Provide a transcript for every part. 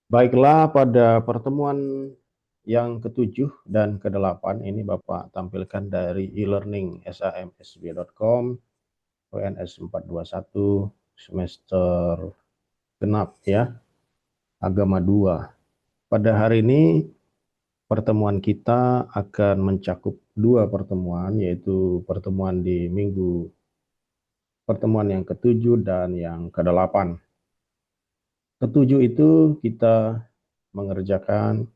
Baiklah, pada pertemuan yang ketujuh dan kedelapan ini Bapak tampilkan dari e-learning samsb.com WNS 421 semester genap ya, agama 2. Pada hari ini pertemuan kita akan mencakup dua pertemuan, yaitu pertemuan di minggu pertemuan yang ketujuh dan yang kedelapan. Ketujuh itu kita mengerjakan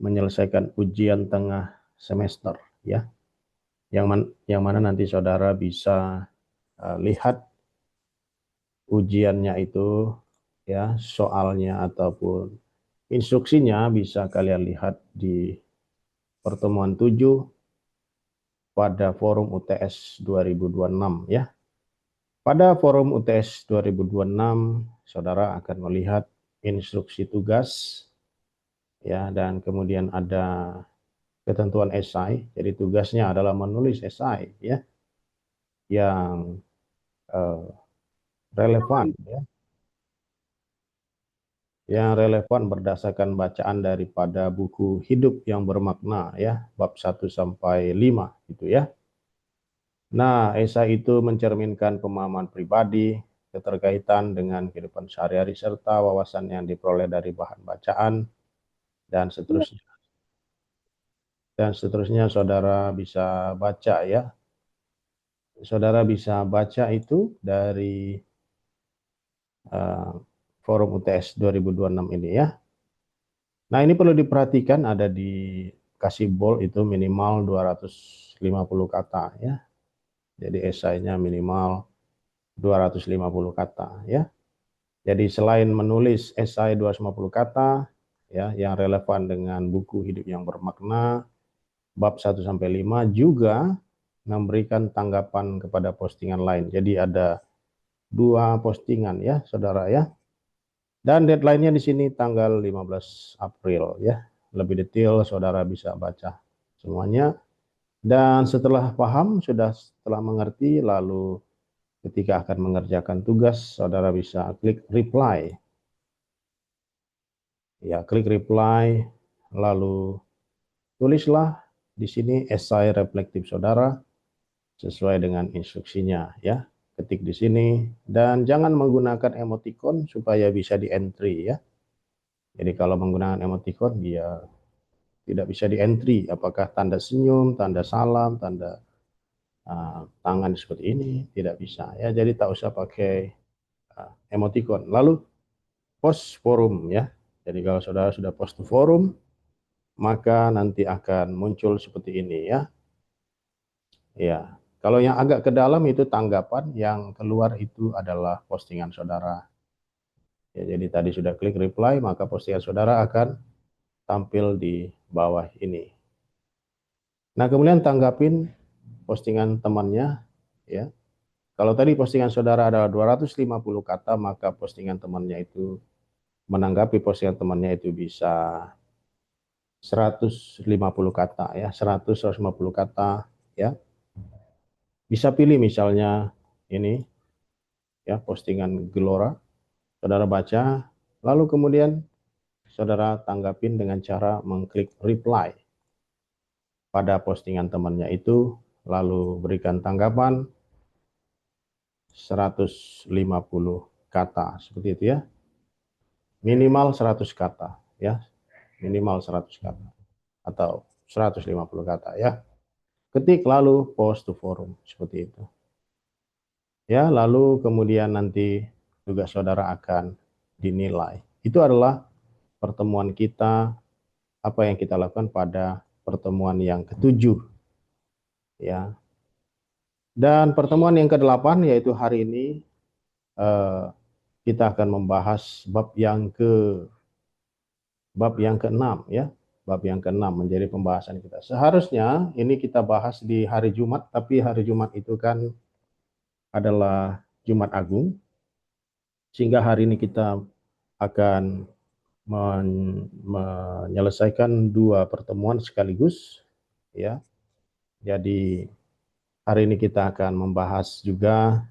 menyelesaikan ujian tengah semester ya, yang mana nanti saudara bisa lihat ujiannya itu ya, soalnya ataupun instruksinya bisa kalian lihat di pertemuan 7 pada forum UTS 2026 ya. Pada forum UTS 2026 saudara akan melihat instruksi tugas ya, dan kemudian ada ketentuan esai. Jadi tugasnya adalah menulis esai ya, yang eh, relevan ya, yang relevan berdasarkan bacaan daripada buku Hidup yang Bermakna ya, bab 1 sampai 5 gitu ya. Nah, esai itu mencerminkan pemahaman pribadi, keterkaitan dengan kehidupan sehari-hari serta wawasan yang diperoleh dari bahan bacaan dan seterusnya. Dan seterusnya saudara bisa baca ya. Saudara bisa baca itu dari uh, forum UTS 2026 ini ya. Nah, ini perlu diperhatikan, ada di kasih bold itu minimal 250 kata ya. Jadi esainya minimal 250 kata ya. Jadi selain menulis esai 250 kata ya yang relevan dengan buku Hidup yang Bermakna bab 1 sampai 5, juga memberikan tanggapan kepada postingan lain. Jadi ada dua postingan ya, Saudara ya. Dan deadline-nya di sini tanggal 15 April ya. Lebih detail saudara bisa baca semuanya. Dan setelah paham, setelah mengerti, lalu ketika akan mengerjakan tugas, saudara bisa klik reply. Ya, klik reply, lalu tulislah di sini esai reflektif saudara sesuai dengan instruksinya ya. Ketik di sini dan jangan menggunakan emoticon supaya bisa di entry ya. Jadi kalau menggunakan emoticon dia tidak bisa di entry, apakah tanda senyum, tanda salam, tanda tangan seperti ini, tidak bisa ya. Jadi tak usah pakai emoticon. Lalu post forum ya. Jadi kalau saudara sudah post to forum, maka nanti akan muncul seperti ini ya. Ya, kalau yang agak ke dalam itu tanggapan, yang keluar itu adalah postingan saudara. Ya, jadi tadi sudah klik reply, maka postingan saudara akan tampil di bawah ini. Nah, kemudian tanggapin postingan temannya ya. Kalau tadi postingan saudara adalah 250 kata, maka postingan temannya itu menanggapi postingan temannya itu bisa 150 kata ya, 150 kata ya. Bisa pilih misalnya ini ya, postingan Gelora, saudara baca, lalu kemudian saudara tanggapin dengan cara mengklik reply pada postingan temannya itu, lalu berikan tanggapan 150 kata, seperti itu ya. Minimal 100 kata ya, minimal 100 kata atau 150 kata ya. Ketik lalu post to forum seperti itu. Ya, lalu kemudian nanti juga saudara akan dinilai. Itu adalah pertemuan kita, apa yang kita lakukan pada pertemuan yang ketujuh ya. Dan pertemuan yang kedelapan yaitu hari ini eh, kita akan membahas bab yang keenam ya. Bab yang keenam menjadi pembahasan kita. Seharusnya ini kita bahas di hari Jumat, tapi hari Jumat itu kan adalah Jumat Agung, sehingga hari ini kita akan menyelesaikan dua pertemuan sekaligus ya. Jadi hari ini kita akan membahas juga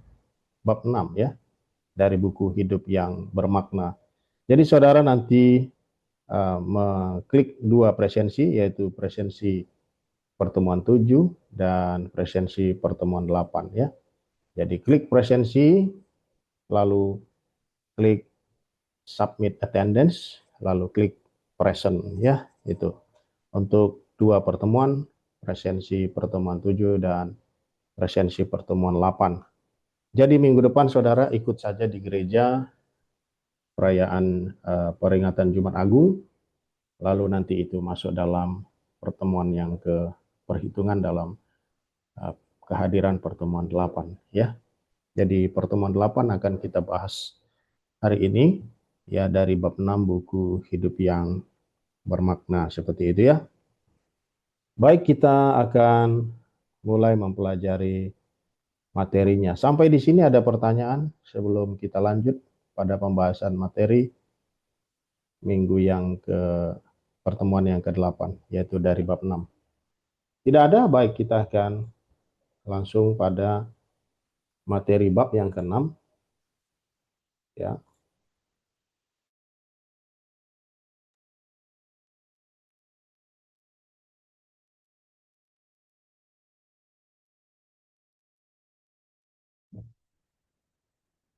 bab 6 ya, dari buku Hidup yang Bermakna. Jadi saudara nanti mengklik dua presensi, yaitu presensi pertemuan 7 dan presensi pertemuan 8 ya. Jadi klik presensi, lalu klik submit attendance, lalu klik present ya, itu. Untuk dua pertemuan, presensi pertemuan 7 dan presensi pertemuan 8. Jadi minggu depan saudara ikut saja di gereja perayaan peringatan Jumat Agung, lalu nanti itu masuk dalam pertemuan yang perhitungan dalam kehadiran pertemuan 8 ya. Jadi pertemuan 8 akan kita bahas hari ini ya, dari bab 6 buku hidup yang bermakna, seperti itu ya. Baik, kita akan mulai mempelajari materinya. Sampai di sini ada pertanyaan sebelum kita lanjut pada pembahasan materi minggu yang pertemuan yang ke-8, yaitu dari bab 6. Tidak ada, baik kita akan langsung pada materi bab yang ke-6 ya.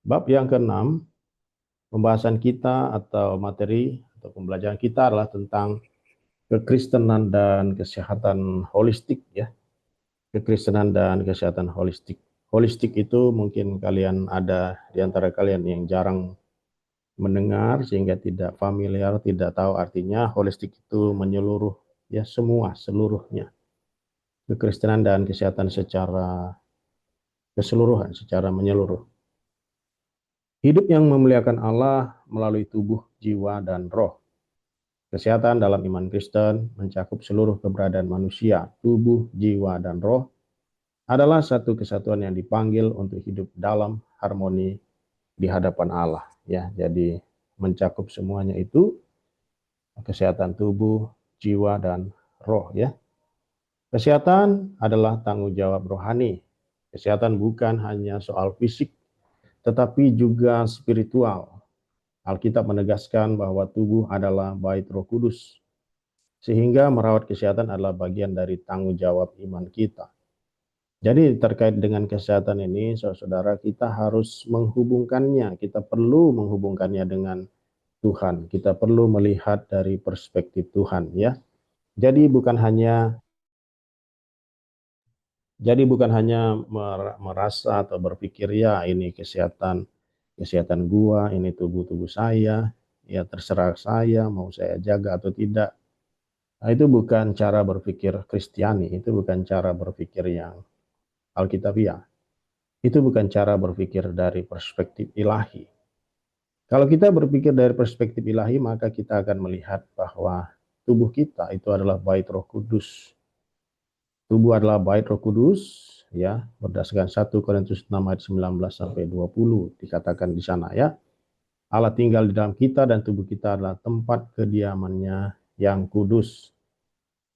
Bab yang ke-6, pembahasan kita atau materi atau pembelajaran kita adalah tentang kekristenan dan kesehatan holistik ya. Kekristenan dan kesehatan holistik. Holistik itu mungkin kalian ada di antara kalian yang jarang mendengar sehingga tidak familiar, tidak tahu artinya. Holistik itu menyeluruh ya, semua, seluruhnya. Kekristenan dan kesehatan secara keseluruhan, secara menyeluruh. Hidup yang memuliakan Allah melalui tubuh, jiwa, dan roh. Kesehatan dalam iman Kristen mencakup seluruh keberadaan manusia, tubuh, jiwa, dan roh adalah satu kesatuan yang dipanggil untuk hidup dalam harmoni di hadapan Allah ya. Jadi mencakup semuanya itu, kesehatan tubuh, jiwa, dan roh ya. Kesehatan adalah tanggung jawab rohani. Kesehatan bukan hanya soal fisik, tetapi juga spiritual. Alkitab menegaskan bahwa tubuh adalah bait Roh Kudus, sehingga merawat kesehatan adalah bagian dari tanggung jawab iman kita. Jadi terkait dengan kesehatan ini, saudara, kita harus menghubungkannya. Kita perlu menghubungkannya dengan Tuhan. Kita perlu melihat dari perspektif Tuhan ya. Jadi bukan hanya merasa atau berpikir ya ini kesehatan gua, ini tubuh saya, ya terserah saya mau saya jaga atau tidak. Nah, itu bukan cara berpikir Kristiani, itu bukan cara berpikir yang Alkitabiah. Itu bukan cara berpikir dari perspektif ilahi. Kalau kita berpikir dari perspektif ilahi, maka kita akan melihat bahwa tubuh kita itu adalah bait Roh Kudus. Tubuh adalah bait Roh Kudus, ya, berdasarkan 1 Korintus 6 ayat 19 sampai 20 dikatakan di sana ya. Allah tinggal di dalam kita dan tubuh kita adalah tempat kediamannya yang kudus.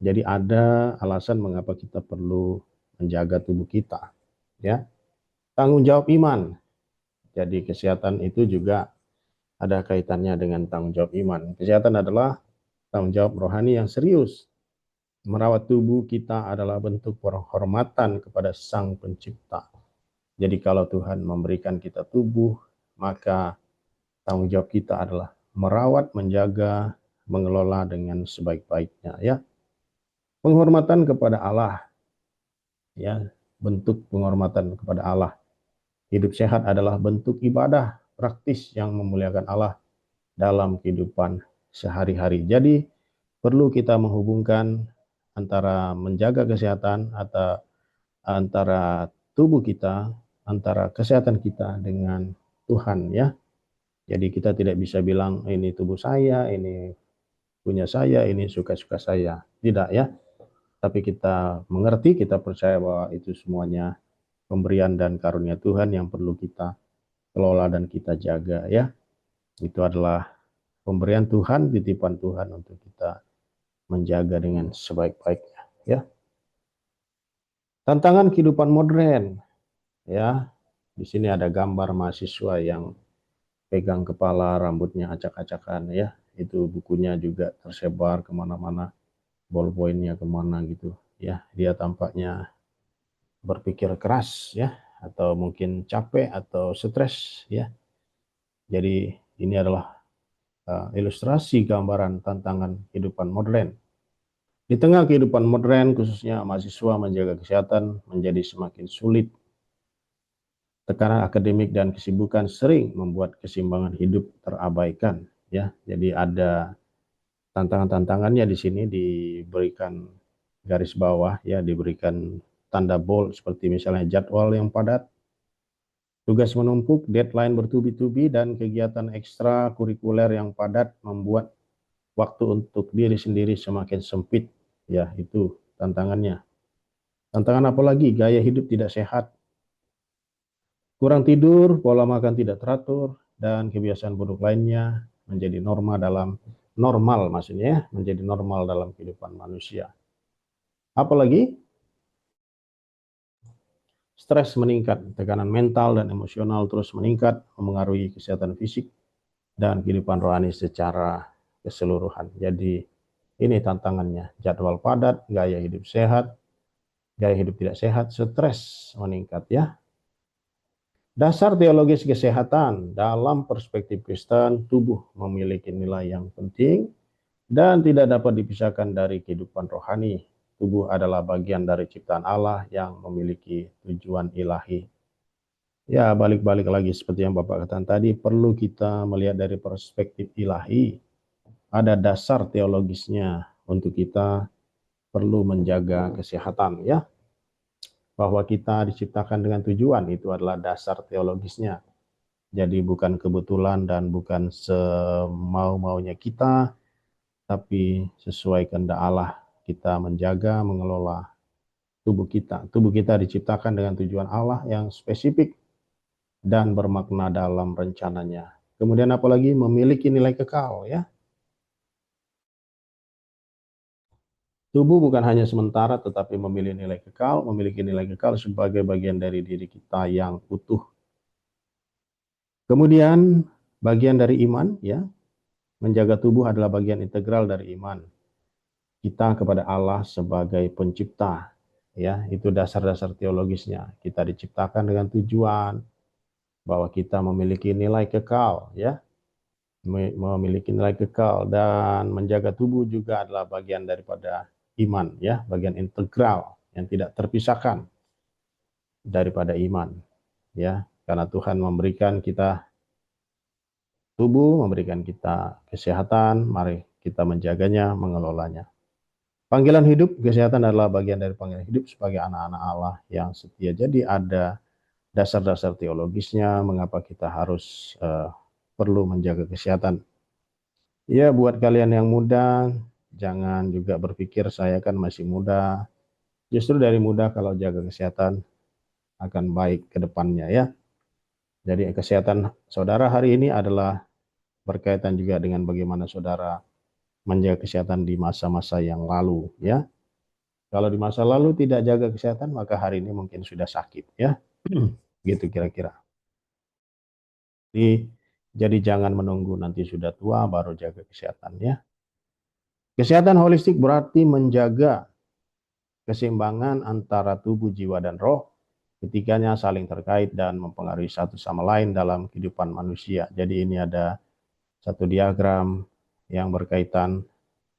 Jadi ada alasan mengapa kita perlu menjaga tubuh kita, ya. Tanggung jawab iman. Jadi kesehatan itu juga ada kaitannya dengan tanggung jawab iman. Kesehatan adalah tanggung jawab rohani yang serius. Merawat tubuh kita adalah bentuk penghormatan kepada Sang Pencipta. Jadi kalau Tuhan memberikan kita tubuh, maka tanggung jawab kita adalah merawat, menjaga, mengelola dengan sebaik-baiknya ya. Penghormatan kepada Allah ya, bentuk penghormatan kepada Allah. Hidup sehat adalah bentuk ibadah praktis yang memuliakan Allah dalam kehidupan sehari-hari. Jadi perlu kita menghubungkan antara menjaga kesehatan atau antara tubuh kita, antara kesehatan kita dengan Tuhan ya. Jadi kita tidak bisa bilang ini tubuh saya, ini punya saya, ini suka-suka saya. Tidak ya. Tapi kita mengerti, kita percaya bahwa itu semuanya pemberian dan karunia Tuhan yang perlu kita kelola dan kita jaga ya. Itu adalah pemberian Tuhan, titipan Tuhan untuk kita menjaga dengan sebaik-baiknya ya. Tantangan kehidupan modern ya. Di sini ada gambar mahasiswa yang pegang kepala, rambutnya acak-acakan ya. Itu bukunya juga tersebar kemana-mana, ballpointnya kemana gitu ya. Dia tampaknya berpikir keras ya, atau mungkin capek atau stres ya. Jadi ini adalah ilustrasi gambaran tantangan kehidupan modern. Di tengah kehidupan modern, khususnya mahasiswa menjaga kesehatan menjadi semakin sulit. Tekanan akademik dan kesibukan sering membuat keseimbangan hidup terabaikan. Ya, jadi ada tantangan-tantangannya di sini diberikan garis bawah, ya, diberikan tanda bold seperti misalnya jadwal yang padat, tugas menumpuk, deadline bertubi-tubi, dan kegiatan ekstra kurikuler yang padat membuat waktu untuk diri sendiri semakin sempit. Ya, itu tantangannya. Tantangan apa lagi? Gaya hidup tidak sehat, kurang tidur, pola makan tidak teratur, dan kebiasaan buruk lainnya menjadi normal maksudnya ya, menjadi normal dalam kehidupan manusia. Apalagi stres meningkat, tekanan mental dan emosional terus meningkat, memengaruhi kesehatan fisik dan kehidupan rohani secara keseluruhan. Jadi ini tantangannya, jadwal padat, gaya hidup sehat, gaya hidup tidak sehat, stres meningkat ya. Dasar teologis kesehatan dalam perspektif Kristen, tubuh memiliki nilai yang penting dan tidak dapat dipisahkan dari kehidupan rohani. Tubuh adalah bagian dari ciptaan Allah yang memiliki tujuan ilahi. Ya, balik-balik lagi seperti yang Bapak katakan tadi, perlu kita melihat dari perspektif ilahi. Ada dasar teologisnya untuk kita perlu menjaga kesehatan ya. Bahwa kita diciptakan dengan tujuan, itu adalah dasar teologisnya. Jadi bukan kebetulan dan bukan semau-maunya kita, tapi sesuai kehendak Allah kita menjaga, mengelola tubuh kita. Tubuh kita diciptakan dengan tujuan Allah yang spesifik dan bermakna dalam rencananya. Kemudian apalagi memiliki nilai kekal ya. Tubuh bukan hanya sementara tetapi memiliki nilai kekal sebagai bagian dari diri kita yang utuh. Kemudian bagian dari iman ya, menjaga tubuh adalah bagian integral dari iman kita kepada Allah sebagai pencipta ya. Itu dasar-dasar teologisnya. Kita diciptakan dengan tujuan bahwa kita memiliki nilai kekal ya, memiliki nilai kekal, dan menjaga tubuh juga adalah bagian daripada iman ya, bagian integral yang tidak terpisahkan daripada iman ya, karena Tuhan memberikan kita tubuh, memberikan kita kesehatan, mari kita menjaganya, mengelolanya. Panggilan hidup, kesehatan adalah bagian dari panggilan hidup sebagai anak-anak Allah yang setia. Jadi ada dasar-dasar teologisnya mengapa kita harus perlu menjaga kesehatan. Ya, buat kalian yang muda, jangan juga berpikir saya kan masih muda. Justru dari muda kalau jaga kesehatan akan baik ke depannya ya. Jadi kesehatan saudara hari ini adalah berkaitan juga dengan bagaimana saudara menjaga kesehatan di masa-masa yang lalu ya. Kalau di masa lalu tidak jaga kesehatan, maka hari ini mungkin sudah sakit ya. Gitu kira-kira. Jadi jangan menunggu nanti sudah tua baru jaga kesehatan ya. Kesehatan holistik berarti menjaga keseimbangan antara tubuh, jiwa, dan roh. Ketiganya saling terkait dan mempengaruhi satu sama lain dalam kehidupan manusia. Jadi ini ada satu diagram yang berkaitan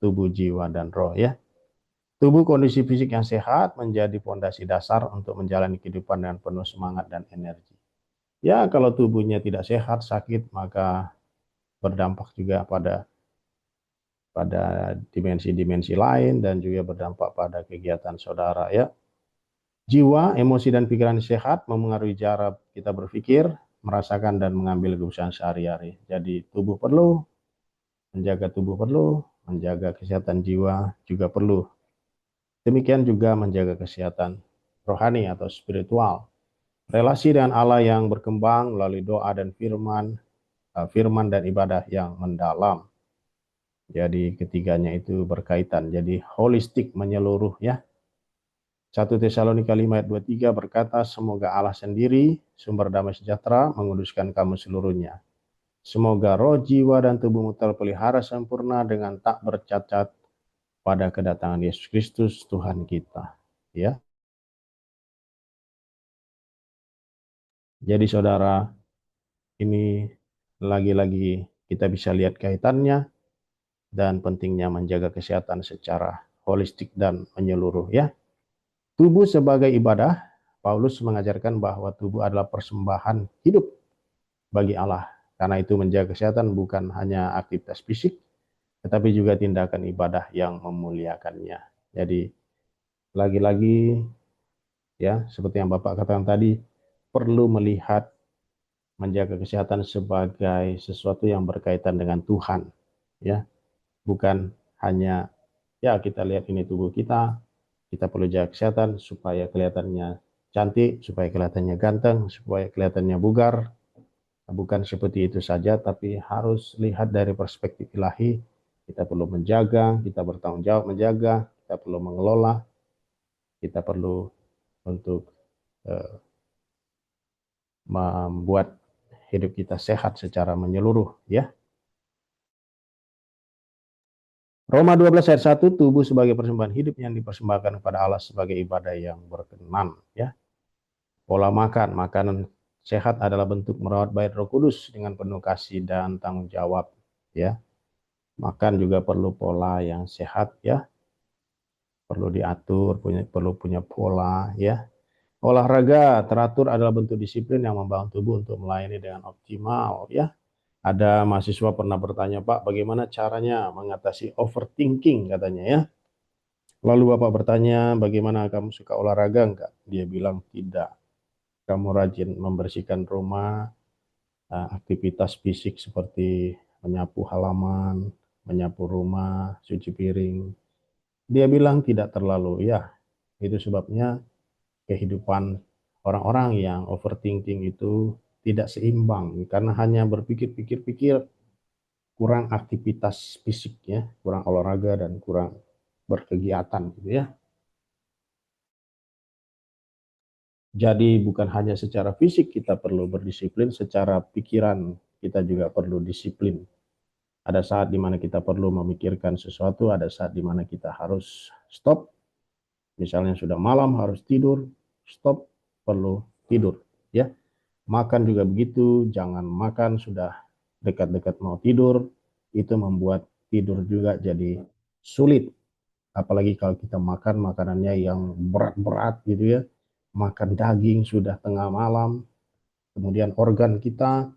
tubuh, jiwa, dan roh ya. Tubuh kondisi fisik yang sehat menjadi fondasi dasar untuk menjalani kehidupan dengan penuh semangat dan energi. Ya, kalau tubuhnya tidak sehat, sakit, maka berdampak juga pada dimensi-dimensi lain dan juga berdampak pada kegiatan saudara ya. Jiwa, emosi, dan pikiran sehat memengaruhi cara kita berpikir, merasakan, dan mengambil keputusan sehari-hari. Jadi tubuh perlu, menjaga kesehatan jiwa juga perlu. Demikian juga menjaga kesehatan rohani atau spiritual. Relasi dengan Allah yang berkembang melalui doa dan firman dan ibadah yang mendalam. Jadi ketiganya itu berkaitan. Jadi holistik, menyeluruh ya. 1 Tesalonika 5 ayat 23 berkata, semoga Allah sendiri, sumber damai sejahtera, menguduskan kamu seluruhnya. Semoga roh, jiwa, dan tubuhmu terpelihara sempurna dengan tak bercacat pada kedatangan Yesus Kristus Tuhan kita. Ya. Jadi saudara, ini lagi-lagi kita bisa lihat kaitannya dan pentingnya menjaga kesehatan secara holistik dan menyeluruh ya. Tubuh sebagai ibadah, Paulus mengajarkan bahwa tubuh adalah persembahan hidup bagi Allah. Karena itu menjaga kesehatan bukan hanya aktivitas fisik, tetapi juga tindakan ibadah yang memuliakannya. Jadi lagi-lagi ya, seperti yang Bapak katakan tadi, perlu melihat menjaga kesehatan sebagai sesuatu yang berkaitan dengan Tuhan, ya, bukan hanya ya kita lihat ini tubuh kita perlu jaga kesehatan supaya kelihatannya cantik, supaya kelihatannya ganteng, supaya kelihatannya bugar. Bukan seperti itu saja, tapi harus lihat dari perspektif ilahi. Kita perlu menjaga, kita bertanggung jawab menjaga, kita perlu mengelola, kita perlu untuk membuat hidup kita sehat secara menyeluruh ya. Roma 12 ayat 1, tubuh sebagai persembahan hidup yang dipersembahkan kepada Allah sebagai ibadah yang berkenan ya. Pola makan, makanan sehat adalah bentuk merawat bait Roh Kudus dengan penuh kasih dan tanggung jawab ya. Makan juga perlu pola yang sehat ya. Perlu diatur, perlu punya pola ya. Olahraga teratur adalah bentuk disiplin yang membangun tubuh untuk melayani dengan optimal ya. Ada mahasiswa pernah bertanya, Pak, bagaimana caranya mengatasi overthinking katanya ya. Lalu Bapak bertanya, bagaimana kamu suka olahraga enggak? Dia bilang tidak. Kamu rajin membersihkan rumah, aktivitas fisik seperti menyapu halaman, menyapu rumah, cuci piring. Dia bilang tidak terlalu, ya. Itu sebabnya kehidupan orang-orang yang overthinking itu tidak seimbang karena hanya berpikir-pikir-pikir, kurang aktivitas fisik ya, kurang olahraga dan kurang berkegiatan gitu ya. Jadi bukan hanya secara fisik kita perlu berdisiplin, secara pikiran kita juga perlu disiplin. Ada saat di mana kita perlu memikirkan sesuatu, ada saat di mana kita harus stop. Misalnya sudah malam harus tidur, stop, perlu tidur ya. Makan juga begitu, jangan makan sudah dekat-dekat mau tidur, itu membuat tidur juga jadi sulit. Apalagi kalau kita makan makanannya yang berat-berat gitu ya, makan daging sudah tengah malam, kemudian organ kita,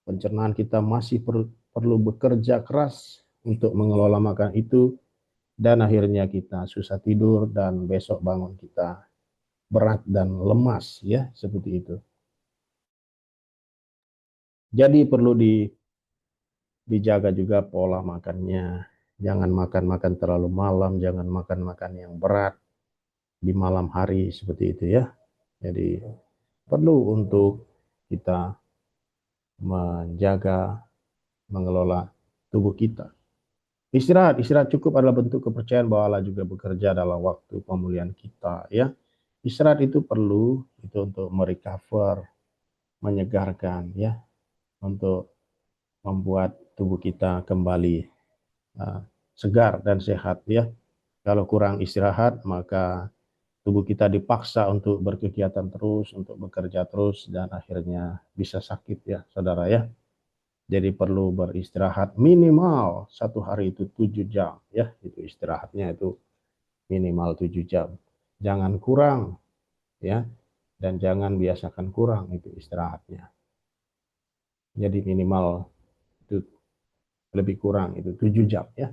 pencernaan kita masih perlu bekerja keras untuk mengelola makan itu, dan akhirnya kita susah tidur dan besok bangun kita berat dan lemas ya, seperti itu. Jadi perlu dijaga juga pola makannya. Jangan makan-makan terlalu malam, jangan makan-makan yang berat di malam hari seperti itu ya. Jadi perlu untuk kita menjaga, mengelola tubuh kita. Istirahat, istirahat cukup adalah bentuk kepercayaan bahwa Allah juga bekerja dalam waktu pemulihan kita ya. Istirahat itu perlu itu untuk merecover, menyegarkan ya, untuk membuat tubuh kita kembali segar dan sehat ya. Kalau kurang istirahat maka tubuh kita dipaksa untuk berkegiatan terus, untuk bekerja terus dan akhirnya bisa sakit ya saudara ya. Jadi perlu beristirahat minimal satu hari itu 7 jam ya, itu istirahatnya itu minimal 7 jam. Jangan kurang ya, dan jangan biasakan kurang itu istirahatnya. Jadi minimal itu lebih kurang itu 7 jam ya.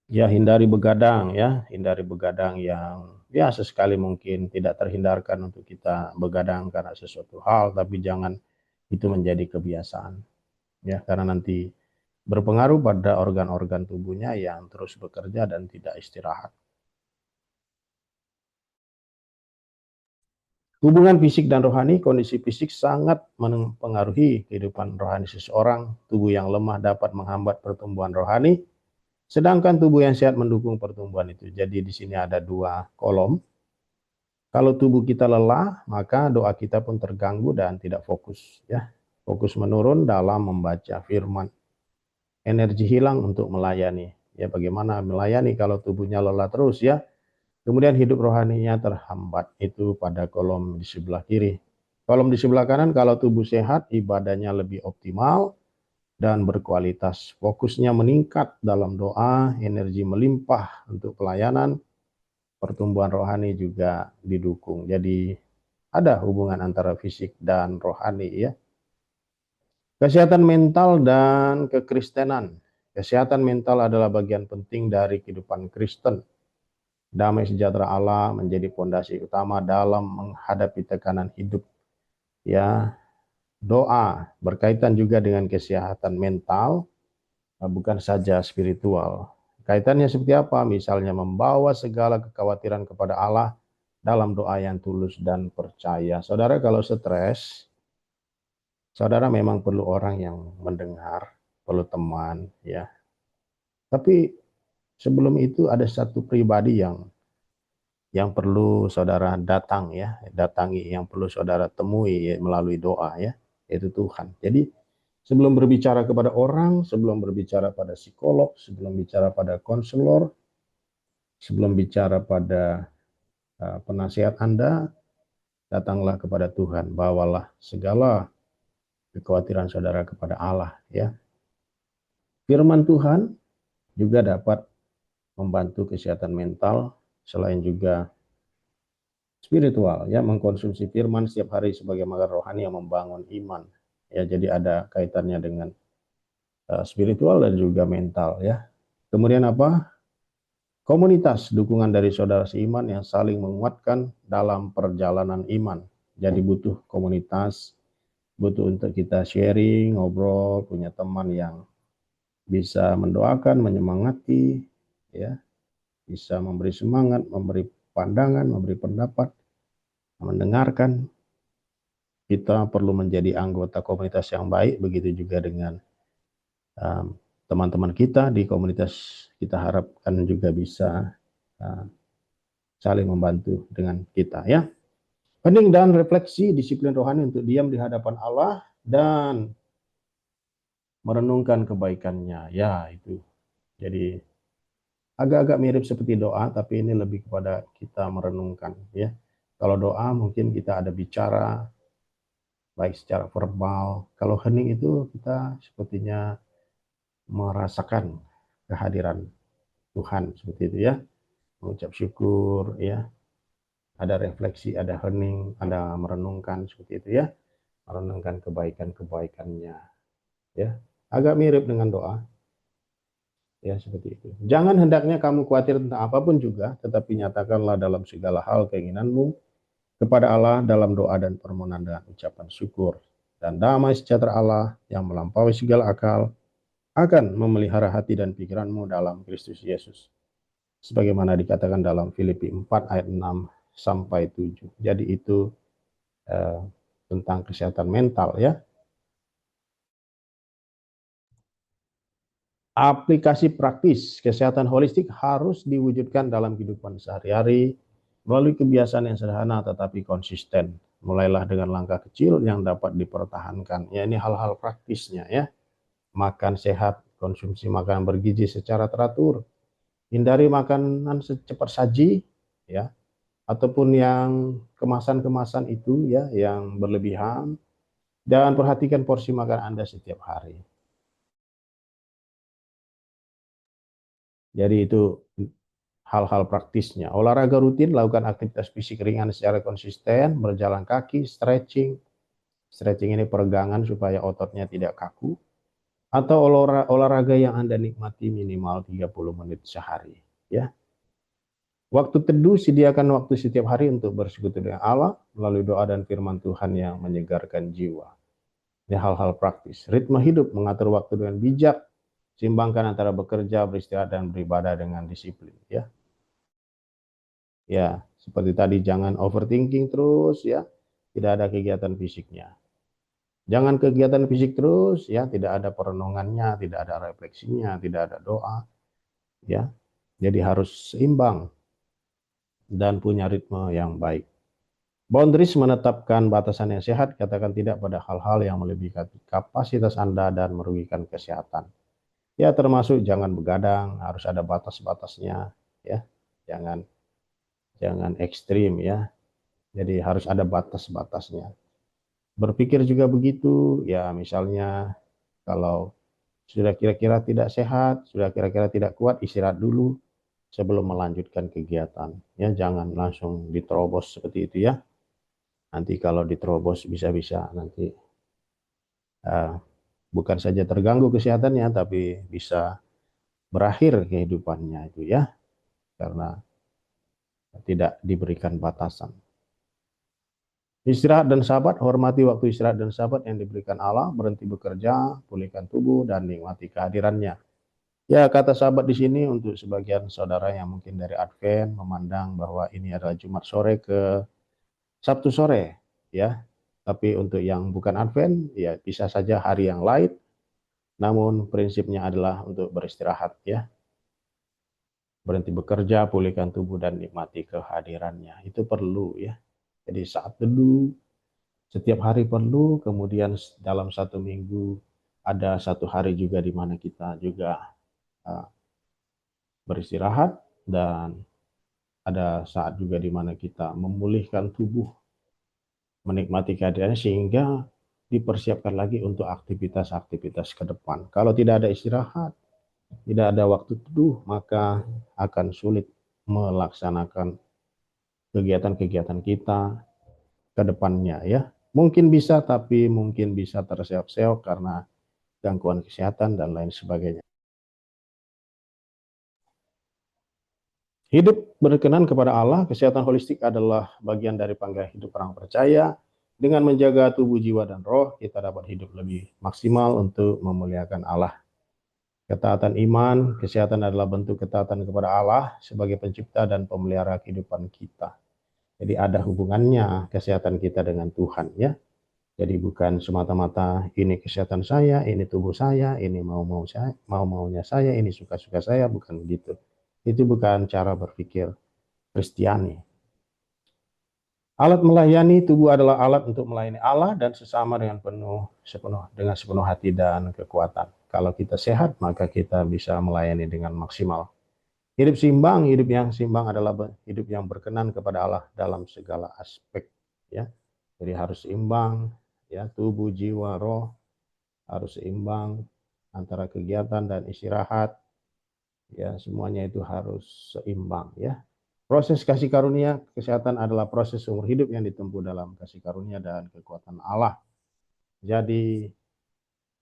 Ya hindari begadang ya, hindari begadang yang ya sesekali mungkin tidak terhindarkan untuk kita begadang karena sesuatu hal, tapi jangan itu menjadi kebiasaan ya, karena nanti berpengaruh pada organ-organ tubuhnya yang terus bekerja dan tidak istirahat. Hubungan fisik dan rohani, kondisi fisik sangat mempengaruhi kehidupan rohani seseorang. Tubuh yang lemah dapat menghambat pertumbuhan rohani, sedangkan tubuh yang sehat mendukung pertumbuhan itu. Jadi di sini ada dua kolom. Kalau tubuh kita lelah, maka doa kita pun terganggu dan tidak fokus, ya. Fokus menurun dalam membaca firman. Energi hilang untuk melayani. Ya, bagaimana melayani kalau tubuhnya lelah terus, ya. Kemudian hidup rohaninya terhambat. Itu pada kolom di sebelah kiri. Kolom di sebelah kanan, kalau tubuh sehat, ibadahnya lebih optimal dan berkualitas. Fokusnya meningkat dalam doa, energi melimpah untuk pelayanan, pertumbuhan rohani juga didukung. Jadi ada hubungan antara fisik dan rohani, ya. Kesehatan mental dan kekristenan. Kesehatan mental adalah bagian penting dari kehidupan Kristen. Damai sejahtera Allah menjadi fondasi utama dalam menghadapi tekanan hidup, ya. Doa berkaitan juga dengan kesehatan mental, bukan saja spiritual. Kaitannya seperti apa? Misalnya membawa segala kekhawatiran kepada Allah dalam doa yang tulus dan percaya. Saudara, kalau stres, saudara memang perlu orang yang mendengar, perlu teman, ya. Tapi sebelum itu ada satu pribadi yang perlu saudara datangi, yang perlu saudara temui, ya, melalui doa, ya, yaitu Tuhan. Jadi sebelum berbicara kepada orang, sebelum berbicara pada psikolog, sebelum bicara pada konselor, sebelum bicara pada penasihat Anda, datanglah kepada Tuhan, bawalah segala kekhawatiran saudara kepada Allah, ya. Firman Tuhan juga dapat membantu kesehatan mental selain juga spiritual, ya. Mengkonsumsi firman setiap hari sebagai makanan rohani yang membangun iman, ya. Jadi ada kaitannya dengan spiritual dan juga mental, ya. Kemudian apa? Komunitas dukungan dari saudara seiman yang saling menguatkan dalam perjalanan iman. Jadi butuh komunitas, butuh untuk kita sharing, ngobrol, punya teman yang bisa mendoakan, menyemangati, ya, bisa memberi semangat, memberi pandangan, memberi pendapat, mendengarkan. Kita perlu menjadi anggota komunitas yang baik, begitu juga dengan teman-teman kita di komunitas. Kita harapkan juga bisa saling membantu dengan kita, ya. Hening dan refleksi, disiplin rohani untuk diam di hadapan Allah dan merenungkan kebaikannya, ya. Itu jadi agak-agak mirip seperti doa, tapi ini lebih kepada kita merenungkan, ya. Kalau doa mungkin kita ada bicara baik secara verbal. Kalau hening itu kita sepertinya merasakan kehadiran Tuhan, seperti itu, ya. Mengucap syukur, ya. Ada refleksi, ada hening, ada merenungkan, seperti itu, ya. Merenungkan kebaikan-kebaikannya, ya. Agak mirip dengan doa, ya, seperti itu. Jangan hendaknya kamu khawatir tentang apapun juga, tetapi nyatakanlah dalam segala hal keinginanmu kepada Allah dalam doa dan permohonan dengan ucapan syukur. Dan damai sejahtera Allah yang melampaui segala akal akan memelihara hati dan pikiranmu dalam Kristus Yesus. Sebagaimana dikatakan dalam Filipi 4 ayat 6 sampai 7. Jadi itu tentang kesehatan mental, ya. Aplikasi praktis kesehatan holistik harus diwujudkan dalam kehidupan sehari-hari melalui kebiasaan yang sederhana tetapi konsisten. Mulailah dengan langkah kecil yang dapat dipertahankan. Ya, ini hal-hal praktisnya, ya. Makan sehat, konsumsi makanan bergizi secara teratur. Hindari makanan secepat saji, ya, ataupun yang kemasan-kemasan itu, ya, yang berlebihan, dan perhatikan porsi makan Anda setiap hari. Jadi itu hal-hal praktisnya. Olahraga rutin, lakukan aktivitas fisik ringan secara konsisten, berjalan kaki, stretching. Stretching ini peregangan supaya ototnya tidak kaku. Atau olahraga yang Anda nikmati minimal 30 menit sehari, ya. Waktu teduh, sediakan waktu setiap hari untuk bersekutu dengan Allah melalui doa dan firman Tuhan yang menyegarkan jiwa. Ini hal-hal praktis. Ritme hidup, mengatur waktu dengan bijak, seimbangkan antara bekerja, beristirahat, dan beribadah dengan disiplin, ya. Ya, seperti tadi, jangan overthinking terus, ya. Tidak ada kegiatan fisiknya. Jangan kegiatan fisik terus, ya. Tidak ada perenungannya, tidak ada refleksinya, tidak ada doa, ya. Jadi harus seimbang dan punya ritme yang baik. Boundaries menetapkan batasan yang sehat, katakan tidak pada hal-hal yang melebihi kapasitas Anda dan merugikan kesehatan. Ya, termasuk jangan begadang, harus ada batas-batasnya, ya. Jangan jangan ekstrim ya. Jadi harus ada batas-batasnya. Berpikir juga begitu, ya misalnya kalau sudah kira-kira tidak sehat, sudah kira-kira tidak kuat, istirahat dulu sebelum melanjutkan kegiatan. Ya, jangan langsung diterobos seperti itu ya. Nanti kalau diterobos bisa-bisa nanti uh, bukan saja terganggu kesehatannya, tapi bisa berakhir kehidupannya itu ya, karena tidak diberikan batasan. Istirahat dan sahabat, hormati waktu istirahat dan sahabat yang diberikan Allah, berhenti bekerja, pulihkan tubuh, dan nikmati kehadirannya. Ya, kata sahabat di sini untuk sebagian saudara yang mungkin dari Advent memandang bahwa ini adalah Jumat sore ke Sabtu sore, ya. Tapi untuk yang bukan Advent, ya bisa saja hari yang lain, namun prinsipnya adalah untuk beristirahat, ya. Berhenti bekerja, pulihkan tubuh, dan nikmati kehadirannya. Itu perlu, ya. Jadi saat teduh, setiap hari perlu, kemudian dalam satu minggu ada satu hari juga di mana kita juga uh, beristirahat, dan ada saat juga di mana kita memulihkan tubuh, menikmati keadaannya sehingga dipersiapkan lagi untuk aktivitas-aktivitas ke depan. Kalau tidak ada istirahat, tidak ada waktu teduh, maka akan sulit melaksanakan kegiatan-kegiatan kita ke depannya ya. Mungkin bisa, tapi mungkin bisa terseok-seok karena gangguan kesehatan dan lain sebagainya. Hidup berkenan kepada Allah, kesehatan holistik adalah bagian dari panggilan hidup orang percaya. Dengan menjaga tubuh, jiwa, dan roh, kita dapat hidup lebih maksimal untuk memuliakan Allah. Ketaatan iman, kesehatan adalah bentuk ketaatan kepada Allah sebagai pencipta dan pemelihara kehidupan kita. Jadi ada hubungannya kesehatan kita dengan Tuhan ya. Jadi bukan semata-mata ini kesehatan saya, ini tubuh saya, ini mau-mau saya, mau-maunya saya, ini suka-suka saya, bukan begitu. Itu bukan cara berpikir Kristiani. Alat melayani tubuh adalah alat untuk melayani Allah dan sesama dengan sepenuh hati dan kekuatan. Kalau kita sehat, maka kita bisa melayani dengan maksimal. Hidup yang seimbang adalah hidup yang berkenan kepada Allah dalam segala aspek. Ya, jadi harus seimbang, ya tubuh, jiwa, roh harus seimbang antara kegiatan dan istirahat. Ya, semuanya itu harus seimbang. Ya, proses kasih karunia kesehatan adalah proses seumur hidup yang ditempuh dalam kasih karunia dan kekuatan Allah. Jadi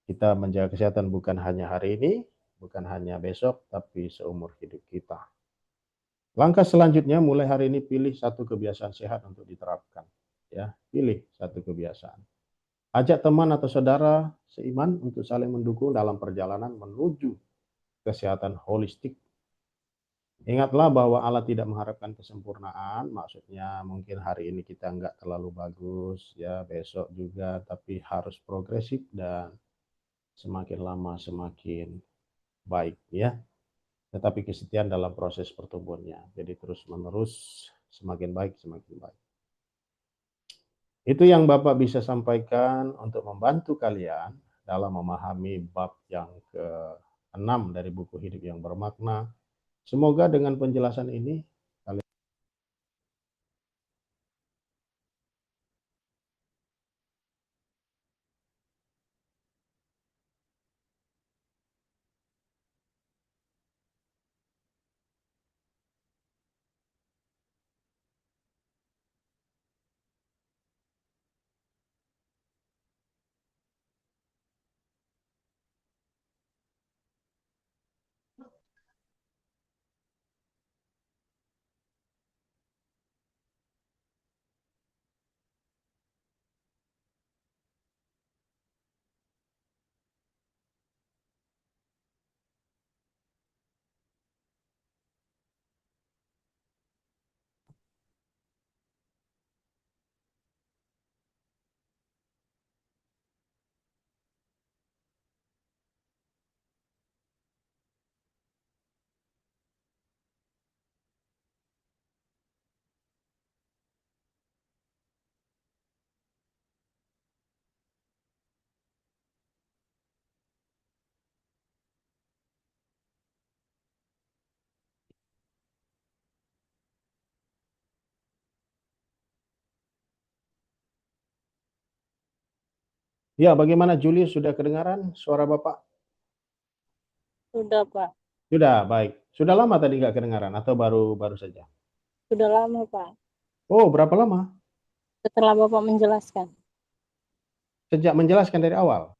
kita menjaga kesehatan bukan hanya hari ini, bukan hanya besok, tapi seumur hidup kita. Langkah selanjutnya, mulai hari ini pilih satu kebiasaan sehat untuk diterapkan. Ya, pilih satu kebiasaan. Ajak teman atau saudara seiman untuk saling mendukung dalam perjalanan menuju kesehatan holistik. Ingatlah bahwa Allah tidak mengharapkan kesempurnaan, maksudnya mungkin hari ini kita nggak terlalu bagus, ya besok juga, tapi harus progresif dan semakin lama semakin baik, ya. Tetapi kesetiaan dalam proses pertumbuhannya, jadi terus menerus semakin baik, semakin baik. Itu yang Bapak bisa sampaikan untuk membantu kalian dalam memahami bab yang ke-6 dari buku Hidup yang Bermakna. Semoga dengan penjelasan ini kalian Ya, bagaimana Julius, sudah kedengaran suara Bapak? Sudah, Pak. Sudah, baik. Sudah lama tadi nggak kedengaran atau baru saja? Sudah lama, Pak. Oh, berapa lama? Setelah Bapak menjelaskan. Sejak menjelaskan dari awal?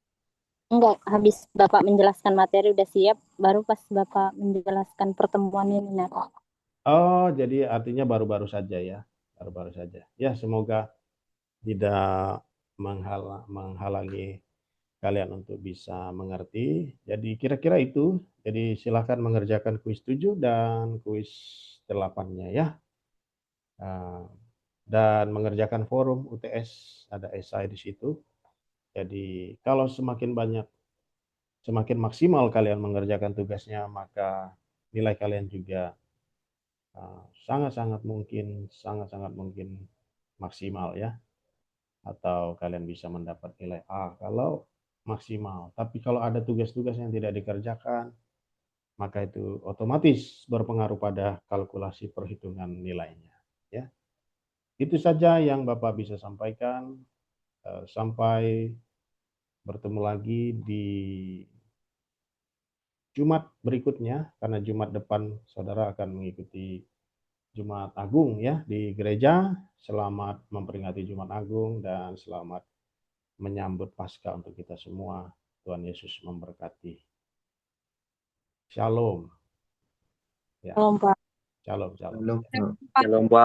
Enggak, habis Bapak menjelaskan materi udah siap, baru pas Bapak menjelaskan pertemuan ini. Nah, Oh, jadi artinya baru-baru saja ya. Baru-baru saja. Ya, semoga tidak menghalangi kalian untuk bisa mengerti. Jadi kira-kira itu. Jadi silakan mengerjakan kuis 7 dan kuis 8-nya ya. Nah, dan mengerjakan forum UTS, ada esai di situ. Jadi kalau semakin maksimal kalian mengerjakan tugasnya, maka nilai kalian juga sangat-sangat mungkin maksimal ya. Atau kalian bisa mendapat nilai A kalau maksimal. Tapi kalau ada tugas-tugas yang tidak dikerjakan, maka itu otomatis berpengaruh pada kalkulasi perhitungan nilainya. Ya, itu saja yang Bapak bisa sampaikan. Sampai bertemu lagi di Jumat berikutnya, karena Jumat depan saudara akan mengikuti Jumat Agung ya di gereja. Selamat memperingati Jumat Agung dan selamat menyambut Paskah untuk kita semua. Tuhan Yesus memberkati. Shalom. Ya, Pak. shalom, shalom. Belum, belum, Pak.